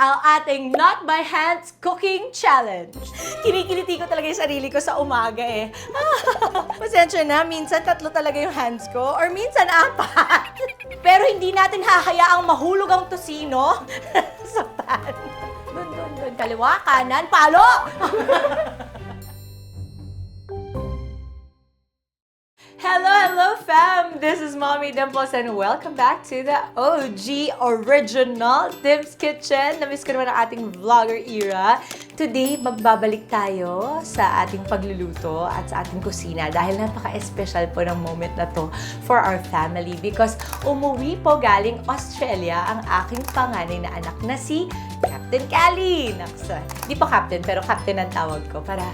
ang ating Not by Hands Cooking Challenge. Kinikiliti ko talaga yung sarili ko sa umaga eh. Pasensya na, minsan 3 talaga yung hands ko or minsan 4. Pero hindi natin hahayaang mahulog ang tocino sa pan. Doon, kaliwa, kanan, palo! Hello fam! This is Mommy Dimples and welcome back to the OG Original Dim's Kitchen. Namiss ko naman ang ating vlogger era. Today, magbabalik tayo sa ating pagluluto at sa ating kusina dahil napaka-espesyal po ng moment na to for our family because umuwi po galing Australia ang aking panganay na anak na si Captain Callie. Di pa Captain, pero Captain ang tawag ko para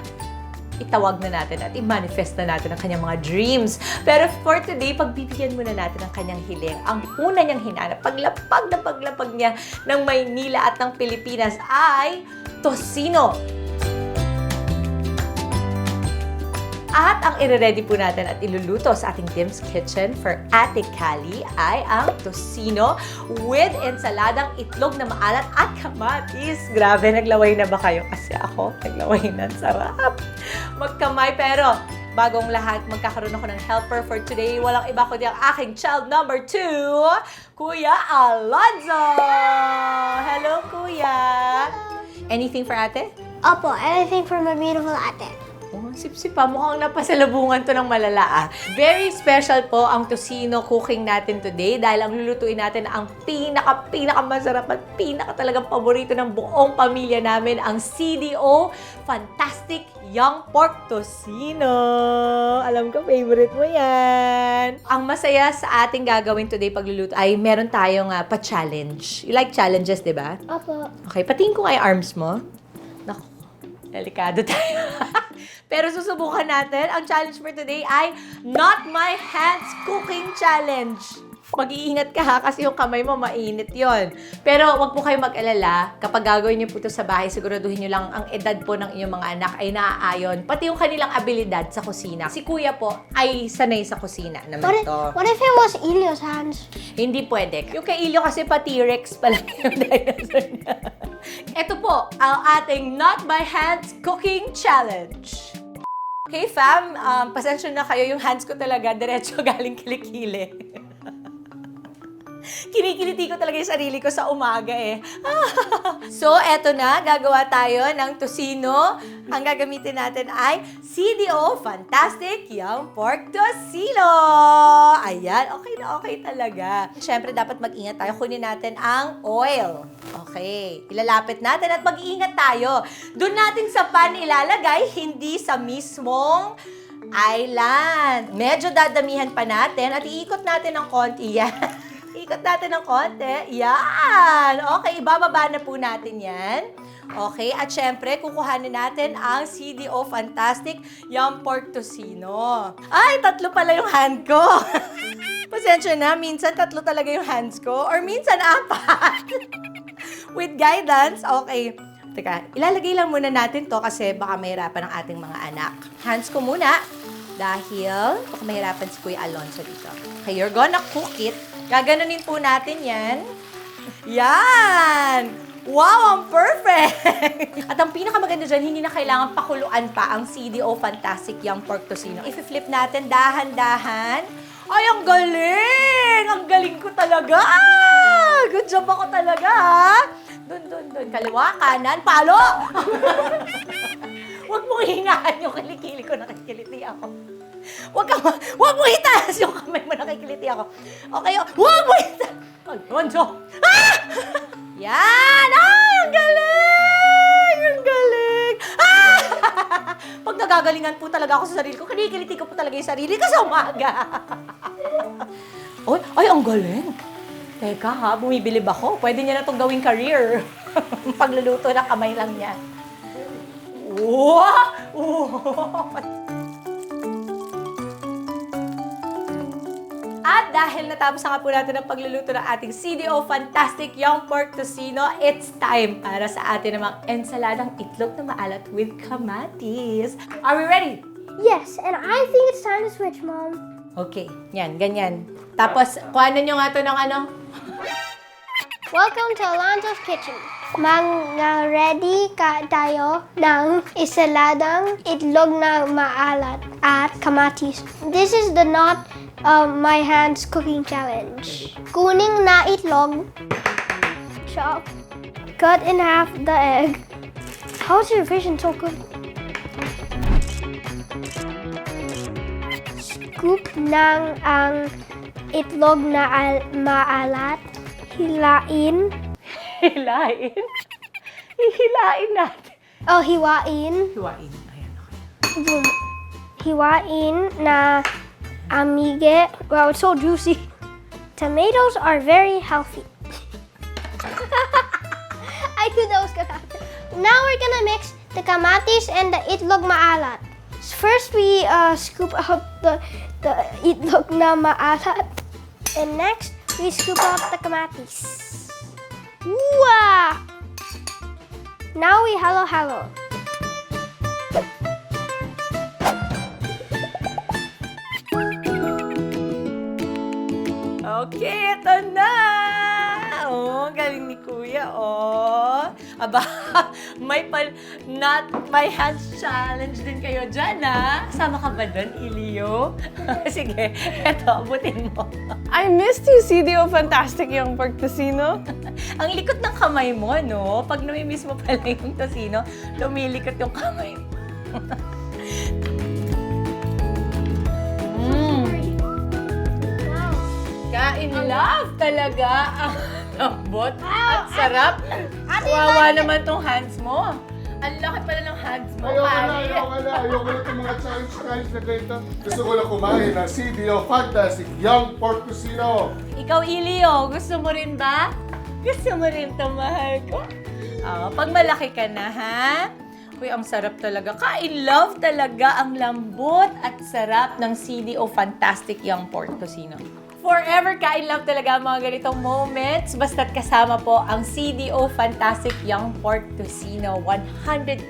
itawag na natin at i-manifest na natin ang kanyang mga dreams. Pero for today, pagbibigyan muna natin ang kanyang hiling. Ang una niyang hinanap, paglapag niya ng Maynila at ng Pilipinas ay Tocino. At ang i-ready po natin at iluluto sa ating Dim's Kitchen for Ate Callie ay ang tocino with ensaladang itlog na maalat at kamatis. Grabe, naglaway na ba kayo? Kasi ako, naglaway na. Sarap! Magkamay, pero bagong lahat, magkakaroon ako ng helper for today. Walang iba kundi ang aking child number 2, Kuya Alonzo! Hello, Kuya! Anything for ate? Opo, anything for my beautiful ate. Oh, sip-sip pa. Mukhang napasalubungan to ng malala ah. Very special po ang tocino cooking natin today dahil ang lulutuin natin ang pinaka-masarap at talagang paborito ng buong pamilya namin, ang CDO Funtastyk Young Pork Tocino. Alam ko, favorite mo yan. Ang masaya sa ating gagawin today pagluluto ay meron tayong pa-challenge. You like challenges, di ba? Opo. Okay, patingin ko nga yung arms mo. Naku, delikado tayo. Pero susubukan natin. Ang challenge for today ay Not My Hands Cooking Challenge. Mag-iingat ka ha kasi yung kamay mo mainit yon. Pero wag po kayo mag-alala. Kapag gagawin niyo po ito sa bahay, siguraduhin niyo lang ang edad po ng inyong mga anak ay naaayon. Pati yung kanilang abilidad sa kusina. Si Kuya po ay sanay sa kusina naman to. What if it was Ilio's hands? Hindi pwede. Yung kay Ilio kasi pa T-Rex pala yung dinosaur niya. Ito po ang ating Not My Hands Cooking Challenge. Okay, fam, pasensya na kayo. Yung hands ko talaga, diretso galing kilikili. Kinikiliti ko talaga yung sarili ko sa umaga eh. So, eto na. Gagawa tayo ng tocino. Ang gagamitin natin ay CDO Funtastyk Young Pork Tocino. Ayan, okay na okay talaga. Siyempre, dapat mag-ingat tayo. Kunin natin ang oil. Okay, ilalapit natin at mag-iingat tayo. Doon natin sa pan ilalagay, hindi sa mismong island. Medyo dadamihan pa natin at iikot natin ng konti yan. Ikot natin ng konti. Yan! Okay, ibababa na po natin yan. Okay, at syempre, kukuhanin natin ang CDO Funtastyk Young Pork Tocino. Ay, 3 pala yung hand ko. Pasensya na, minsan 3 talaga yung hands ko or minsan 4. With guidance, okay. Teka, ilalagay lang muna natin to kasi baka mahirapan ang ating mga anak. Hands ko muna dahil baka mahirapan si Kuya Alonzo dito. Okay, you're gonna cook it. Gaganunin po natin yan. Yan! Wow, ang perfect! At ang pinakamaganda dyan, hindi na kailangan pakuluan pa ang CDO Funtastyk Young Pork Tocino. If-flip natin dahan-dahan. Ay, ang galing! Ang galing ko talaga! Good job ako talaga, ha? Doon. Kaliwa, kanan, palo! Huwag mong hingaan yung kilikili ko, nakikiliti ako. Huwag mo itaas yung kamay mo, nakikiliti ako. Okay, huwag mo itaas! Alonzo! Ah! Yan! Ay, ang galing! Ang galing! Ah! Pag nagagalingan po talaga ako sa sarili ko, kinikiliti ko po talaga yung sarili ko sa umaga. Ay, ang galing! Teka ha, bumibilib ako. Pwede niya na itong gawing career. Pagluluto na kamay lang niya. Wow! At dahil natapos na nga po natin ang pagluluto ng ating CDO Funtastyk Young Pork Tocino, it's time para sa atin namang ensaladang itlog na maalat with kamatis. Are we ready? Yes, and I think it's time to switch, Mom. Okay, yan, ganyan. Tapos, kuhanan nyo nga ito ng ano? Welcome to Alonzo's Kitchen. Mga ready ka tayo ng isaladang itlog na maalat at kamatis. This is the not my hands cooking challenge. Kuning na itlog. Chop. Cut in half the egg. How is your vision so good? Scoop ng ang itlog na maalat. Hilain. Hilain? Hihilain natin. Oh, hiwain. Hiwain. Ayan, okay. Boom. Hiwain na amige. Wow, it's so juicy. Tomatoes are very healthy. I knew that was gonna happen. Now we're gonna mix the kamatis and the itlog maalat. First, we scoop out the itlog na maalat. And next, we scoop out the kamatis. Wow! Now we halo-halo. Okay, ito na! Oh, galing ni Kuya, oh. Aba, may not my hands challenge din kayo dyan, ha? Sama ka ba doon, Ilio? Sige, eto, abutin mo. I missed you, CDO Funtastyk yung pork Tocino. Ang likot ng kamay mo, no? Pag namimiss mo pala yung Tocino, lumilikot yung kamay mo. Kain love talaga ang lambot at sarap. Wawa naman tong hands mo. Ang laki pala ng hands mo, Callie. Ayoko na itong mga challenge na ganito. Gusto ko na kumain ng CDO Funtastyk Young Pork Tocino. Ikaw, Ilio, gusto mo rin ba? Gusto mo rin to, mahal ko? Pag malaki ka na, ha? Uy, ang sarap talaga. Kain love talaga ang lambot at sarap ng CDO Funtastyk Young Pork Tocino. Forever kain love talaga ang mga ganitong moments. Basta't kasama po ang CDO Funtastyk Young Pork Tocino. 100%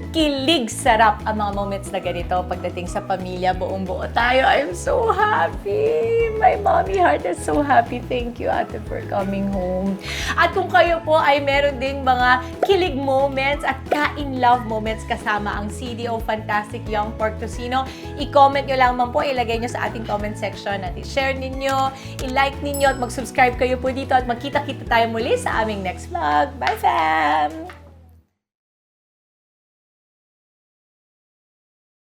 kilig sarap ang mga moments na ganito. Pagdating sa pamilya, buong buo tayo. I'm so happy. My mommy heart is so happy. Thank you, ate, for coming home. At kung kayo po ay meron ding mga kilig moments at kain love moments kasama ang CDO Funtastyk Young Pork Tocino, i-comment nyo lamang po, ilagay nyo sa ating comment section at i-share ninyo, i-like ninyo at mag-subscribe kayo po dito at magkita-kita tayo muli sa aming next vlog. Bye, fam!